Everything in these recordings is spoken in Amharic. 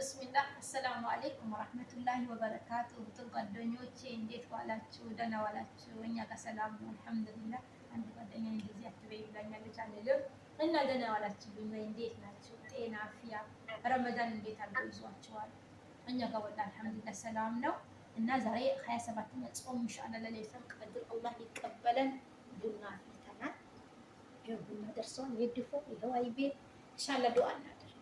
ብስሚላህ አሰላሙ አለይኩም ወራህመቱላሂ ወበረካቱ። እህት ጓደኞቼ እንዴት ዋላችሁ? ደህና ዋላችሁ? እኛ ጋር ሰላም ነው አልሐምዱሊላህ። አንድ ጓደኛ እንደዚህ አትበይ ብላኛለች አልልም እና ደህና ዋላችሁልኝ ወይ? እንዴት ናችሁ? ጤና አፍያ፣ ረመዳን እንዴት አድርጎ ይዟችኋል? እኛ ጋር ወላሂ አልሐምዱሊላህ ሰላም ነው እና ዛሬ 27ኛ ጾም ኢንሻአላህ ለሌሊቱን ቀድር አላህ ይቀበለን። ቡና አፍልተናል። ይኸው ቡና ደርሷል። የድፎ ይኸው አይቤ ኢንሻአላህ ዱአ እናድርግ።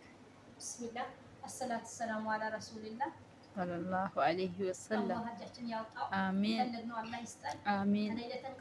ብስሚላህ አሰላቱ ሰላሙ አላ ረሱሊላህ ሰለላሁ ዐለይሂ ወሰለም። ሀጃችን ያውጣው። አሚን። የፈለግነው አላህ ይስጠን። አሚን። ከሌሊቱን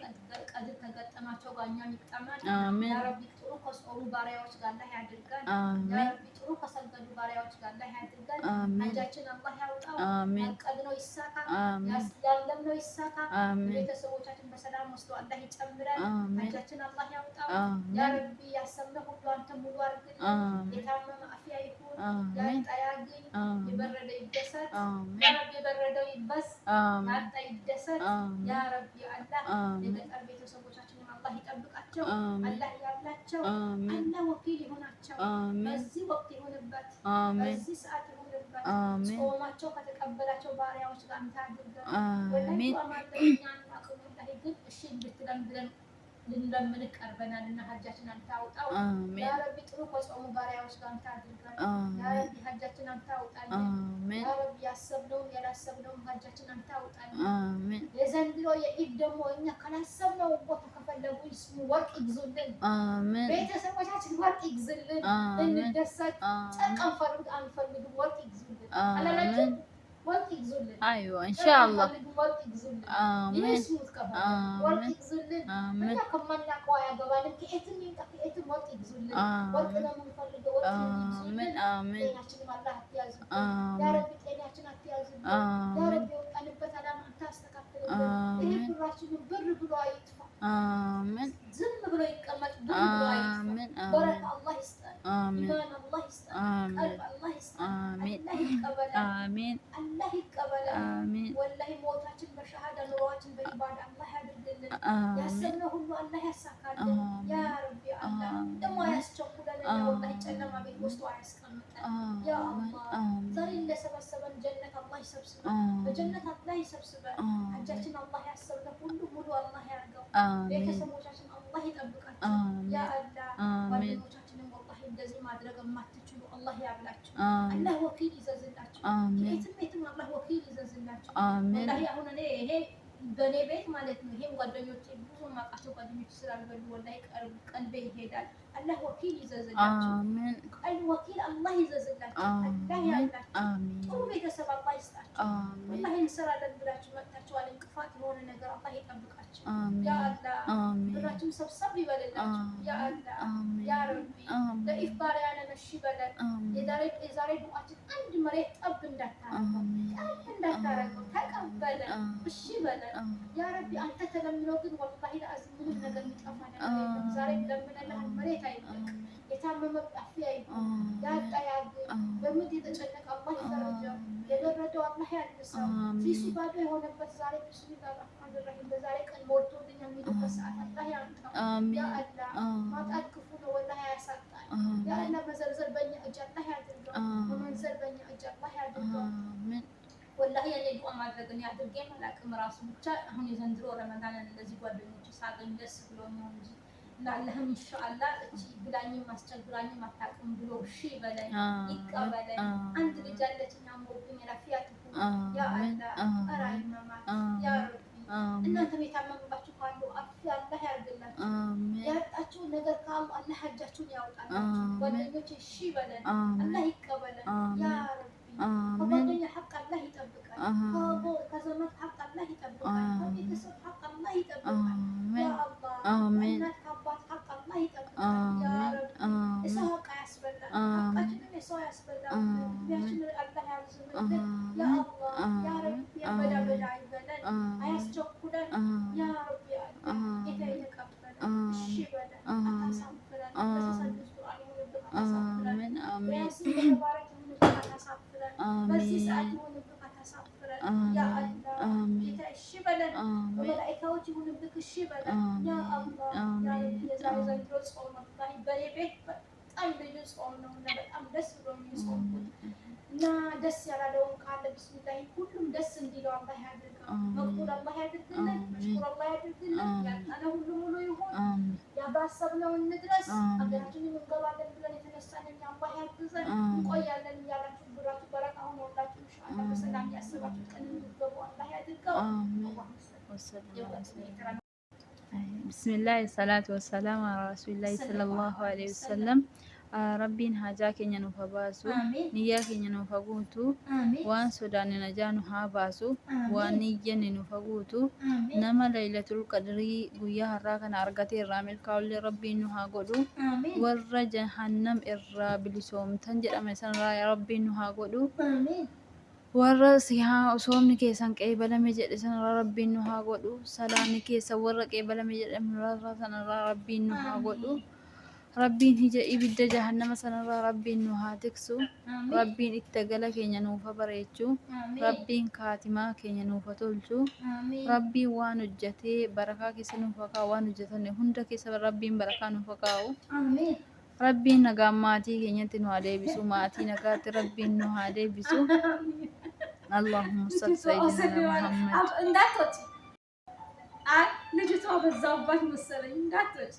ቀድር ከገጠማቸው ጋር እኛም ይቅጠመን። አሚን። ያ ረቢ ጥሩ ከጾሙ ባሪያዎች ጋር አላህ ያድርገን። አሚን። ያ ረቢ ጥሩ ከሰገዱ ባሪያዎች ጋር አላህ ያድርገን። አሚን። ሀጃችን አላህ ያውጣው። አሚን። ያቀድነው ይሳካ። አሚን። ያለምነው ይሳካ። አሚን። ቤተሰቦቻችን በሰላም ወስዶ አላህ ይጨምረን። አሚን። ሀጃችን አላህ ያውጣው። አሚን። ያ ረቢ ያሰብነው ሁሉ አንተ ሙሉ አድርግልን። አሚን። የታመመ አፍያ ይሁን። አሚን። ያጣ ያግኝ። አሚን። የበረደ ይደሰት። አሚን። ያ ረቢ የበረደው ይበስ። አሚን። ያጣ ይደሰት። አሚን። ያ ረቢ አላህ አሚን። የገጠር ቤተሰቦቻችንን አላህ ይጠብቃቸው። አሚን። አላህ ያላቸው አሚን። አላህ ወኪል ይሆናቸው። አሚን። በዚህ ወቅት ይሆንበት፣ አሚን። በዚህ ሰዓት ይሆንበት። አሚን። ጾማቸው ከተቀበላቸው ባሪያዎች ጋር ታድርገን። አሚን። ወላሂ አማለኛን አቅሙ ላይ ግን እሺ እንድትለን ብለን ልንለምን ቀርበናል እና ሀጃችን አንተ አውጣው። አሚን። ያ ረቢ ጥሩ ከጾሙ ባሪያዎች ጋር ታድርገን። አሚን። ያ ረቢ ሀጃችን አንተ አውጣልን። አሚን። ያ ረቢ ያሰብነውም ያላሰብነውም ሀጃችን አንተ አውጣልን። አሚን። የዘንድሮ የኢድ ደግሞ እኛ ካላሰብነው ቦታ ከፈለጉ ይስሙ ወርቅ ይግዙልን። አሚን። ቤተሰቦቻችን ወርቅ ይግዙልን። አሚን። እንደሰት ጨርቅ አንፈልግም፣ ወርቅ ይግዙልን። አሚን። ወርቅ ይግዙልን። አይዋ ኢንሻአላህ። ወርቅ ይግዙልን። አሚን። ይስሙት ከሆነ ወርቅ ይግዙልን። አሚን። እኛ ከማናውቀው አያገባንም። ከየትም ይምጣ ከየትም ወርቅ ይግዙልን። ወርቅ ነው የምንፈልገው። ወርቅ ይግዙልን። አሚን። ጤናችንም አላህ አትያዝልን። አሚን። ያ ረቢ ጤናችን አትያዝልን። ያ ረቢ የወጣንበት ዓላማ አንተ አስተካክልልን። ይሄ ብራችንን ብር ብሎ አይጥፋ። አሚን። ዝም ብሎ ይቀመጥ። ብር ብሎ አይጥፋ። አሚን። በረካ አላህ ይስጠን። አሚን። ኢማን አላህ ይስጠን። አሚን። ቀልብ አላህ ይስጠን። አሚን። አላህ ይቀበለን። አሚን። አላህ ይቀበለን። አሚን። ወላሂ ሞታችን በሸሃዳ ኑሯችን በኢባዳ አላህ ያድርግልን። አሚን። ያሰብነው ሁሉ አላህ ያሳካልን። አሚን። ያ ረቢ አላህ ደግሞ አያስቸኩለን። ወላሂ ጨለማ ቤት ወስዶ አያስቀምጠን። ያ አላህ ዛሬ እንደሰበሰበን ጀነት አላህ ይሰብስበን። በጀነት አላህ ይሰብስበን። ሀጃችን አላህ ያሰብነው ሁሉ ሙሉ አላህ ያርገው። ቤተሰቦቻችን አላህ ይጠብቃቸው። ያ አላህ ጓደኞቻችንን ወላሂ እንደዚህ ማድረግ የማትችሉ አላህ ያብላችሁ። አላህ ወኪል ይዘዝላችሁ። የትም አላህ ወኪል ይዘዝላችሁ። ወላሂ አሁን እኔ ይሄ በእኔ ቤት ማለት ነው። ይሄም ጓደኞቼ ብዙ ማውቃቸው ጓደኞች ስላልበሉ ወላሂ ቀልቤ ይሄዳል። አላህ ወኪል ይዘዝላችሁ። ቀልብ ወኪል አላህ ይዘዝላችሁ። አላህ ያብላችሁ። ጥሩ ቤተሰብ አላህ ይስጣችሁ። ወላሂ እንሰራለን ብላችሁ መጥታችኋል። እንቅፋት የሆነ ነገር አላህ ይጠብቃችሁ። ያ አላህ ብራችሁን ሰብሰብ ይበልላችሁ። ያ አላህ ያ ረቢ ለኢፍ ባሪያነ ነሽ በለን። የዛሬ ዱዓችን አንድ መሬት ጠብ እንዳታረገው ተቀበለን። እሺ በለን ያ ረቢ። አንተ ተለምኖ ግን ወላሂ ለአዝም ምንም ነገር የሚጠፋ ነገር የለም። ዛሬ ለምነልህ መሬት አይደለም። የታመመ አፍያ ይሁን። ያጣ ያግኝ። በምድር የተጨነቀ አላህ ይፈረጀው። የበረደው አላህ ያልብሰው። ፊሱ ባዶ የሆነበት ዛሬ ቢስሚላህ ረህማን ረሂም በዛሬ ቀን ሞልቶልኝ የሚሉበት ሰዓት አላህ ያምጣው። ያ አላህ ማጣት ክፉ ነው ወላሂ ያሳጣል። ያ አላህ መዘርዘር በእኛ እጅ አላህ ያድርገው። መመንዘር በእኛ እጅ አላህ ያድርገው። ወላሂ እኔ ዱዓ ማድረግን ያድርጌ አላውቅም። ራሱ ብቻ አሁን የዘንድሮ ረመዳንን እንደዚህ ጓደኞች ሳገኝ ደስ ብሎ ነው እንጂ ለአላህም ኢንሻአላህ እቺ ብላኝም አስቸግራኝም አታውቅም ብሎ እሺ በለኝ ይቀበለኝ። አንድ ልጅ አለችኝ አሞብኝ ላፊያት ያ አላህ አራይ ማማት ያ ረቢ። እናንተም የታመሙባችሁ ካሉ አፍያ አላህ ያርግላችሁ። ያጣችሁ ነገር ካሉ አላህ ሀጃችሁን ያውጣላችሁ። ጓደኞች እሺ በለን አላህ ይቀበለን ያ ረቢ። ከጓደኛ ሐቅ አላህ ይጠብቃል። ከዘመድ ሐቅ አላህ ይጠብቃል። ከቤተሰብ ሐቅ አላህ ይጠብቃል። ያ አላህ ከእናት ከአባት ሐቅ አላህ ይጠብቃል። ያ ረቢ የሰው ሐቅ አያስበላል። ሐቃችንን የሰው ያስበላል። እድሜያችንን አላህ ያርዝምልን። ያ አላህ ያ ረቢ በዳ አይበለን፣ አያስቸኩለን። ያ ረቢ አላህ ጌታ የተቀበለን እሺ በለን አታሳፍረን። በተሰልስ ቁርአን ይሁንብህ አታሳፍረን። በያሲን በተባረክ ይሁንብህ አታሳፍረን። በዚህ ሰዓት ይሁንብህ አታሳፍረን። ያ አላህ ጌታ እሺ በለን። በመላኢካዎች ይሁንብህ እሺ በለን። ያ አላህ ያ ረቢ የዛሬ ዘንድሮ ጾም ወላሂ በኔ ቤት በጣም ልዩ ጾም ነው እና በጣም ደስ ብሎኝ የጾምኩት እና ደስ ያላለውን ካለ ቢስሚላህ ሁሉም ደስ እንዲለው አላህ ያድርገው። መቅቡል አላህ ያድርግልን፣ መሽኩር አላህ ያድርግልን። ያጣነ ሁሉ ሙሉ ይሁን። ያባሰብነው እንድረስ ሀገራችንን እንገባለን ብለን የተነሳን አላህ ያግዘን። እንቆያለን እያላችሁ ብራችሁ በረካ ሆኖላችሁ ኢንሻአላህ በሰላም ያሰባችሁ ቀን እንድትገቡ አላህ ያድርገው። ቢስሚላህ ሰላቱ ወሰላም አላ ረሱሊላህ ሰለላሁ ዐለይሂ ወሰለም። ረቢን ሀጃ ኬኛ ኑፍ ባሱ ንያ ኬኛ ኑፍ ጉቱ ዋን ሶዳን ነጃ ኑሃ ባሱ ዋን ንየን ኑፍ ጉቱ ነማ ለይለቱል ቀድሪ ጉያ ሀራ ከን አርገቴ irraa milkaa'ullee rabbiin nu haa godhu warra jahannam irraa bilisoomtan jedhame sanirraa rabbiin nu haa godhu warra soomni keessan qeebalame jedhe sanirraa rabbiin nu haa godhu salaanni keessan warra qeebalame jedhe sanirraa rabbiin nu haa godhu rabbiin hija ibidda jahannama sanarraa rabbiin nu haa tiksu rabbiin itti gala keenya nuufa bareechu rabbiin kaatimaa keenya nuufa tolchu rabbiin waan hojjetee barakaa keessa nuufa kaa'u waan hojjetanne hunda keessa rabbiin barakaa nuufa kaa'u rabbiin nagaa maatii keenyatti nu haa deebisu maatii nagaatti rabbiin nu haa deebisu Allahumma salli sayyidina Muhammad ልጅቷ በዛውባት መሰለኝ እንዳትወጪ